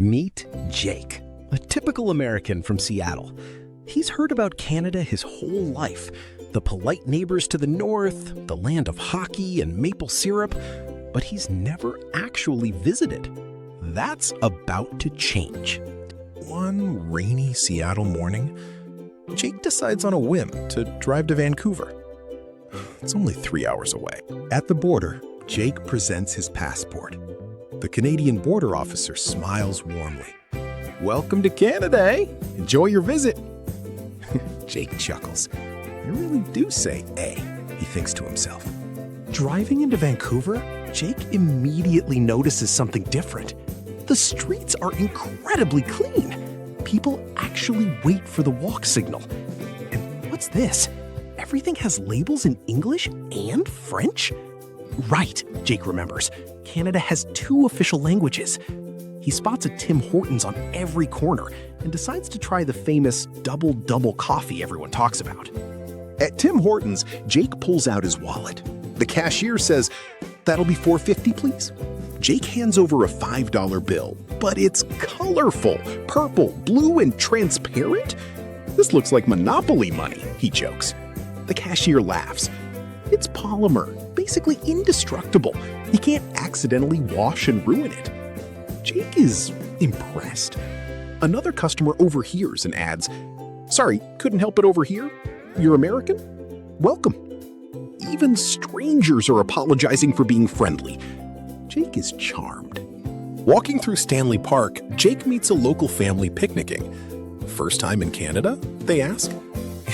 Meet Jake, a typical American from Seattle. He's heard about Canada his whole life. The polite neighbors to the north, the land of hockey and maple syrup, but he's never actually visited. That's about to change. One rainy Seattle morning, Jake decides on a whim to drive to Vancouver. It's only 3 hours away. At the border, Jake presents his passport. The Canadian border officer smiles warmly. "Welcome to Canada, eh? Enjoy your visit." Jake chuckles. "I really do say eh," he thinks to himself. Driving into Vancouver, Jake immediately notices something different. The streets are incredibly clean. People actually wait for the walk signal. And what's this? Everything has labels in English and French? Right, Jake remembers. Canada has 2 official languages. He spots a Tim Hortons on every corner and decides to try the famous double coffee everyone talks about. At Tim Hortons, Jake pulls out his wallet. The cashier says, "That'll be $4.50, please." Jake hands over a $5 bill, but it's colorful, purple, blue, and transparent. "This looks like Monopoly money," he jokes. The cashier laughs. "It's polymer, basically indestructible. You can't accidentally wash and ruin it." Jake is impressed. Another customer overhears and adds, "Sorry, couldn't help it over here? You're American? Welcome." Even strangers are apologizing for being friendly. Jake is charmed. Walking through Stanley Park, Jake meets a local family picnicking. "First time in Canada?" they ask.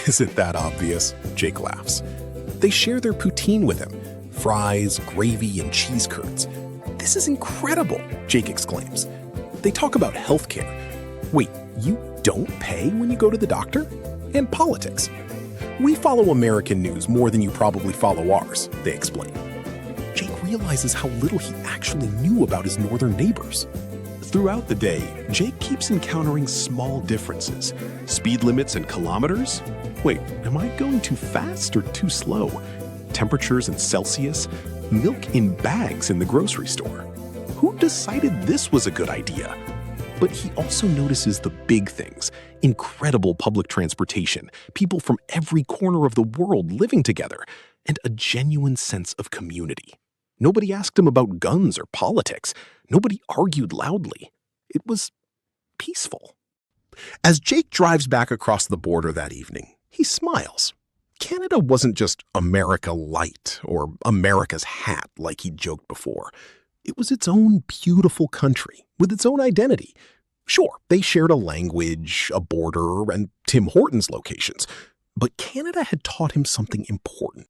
"Is it that obvious?" Jake laughs. They share their poutine with him, fries, gravy, and cheese curds. "This is incredible," Jake exclaims. They talk about healthcare. "Wait, you don't pay when you go to the doctor?" And politics. "We follow American news more than you probably follow ours," they explain. Jake realizes how little he actually knew about his northern neighbors. Throughout the day, Jake keeps encountering small differences. Speed limits and kilometers? Wait, am I going too fast or too slow? Temperatures in Celsius? Milk in bags in the grocery store? Who decided this was a good idea? But he also notices the big things. Incredible public transportation, people from every corner of the world living together, and a genuine sense of community. Nobody asked him about guns or politics. Nobody argued loudly. It was peaceful. As Jake drives back across the border that evening, he smiles. Canada wasn't just America Light or America's hat like he'd joked before. It was its own beautiful country with its own identity. Sure, they shared a language, a border, and Tim Hortons locations, but Canada had taught him something important.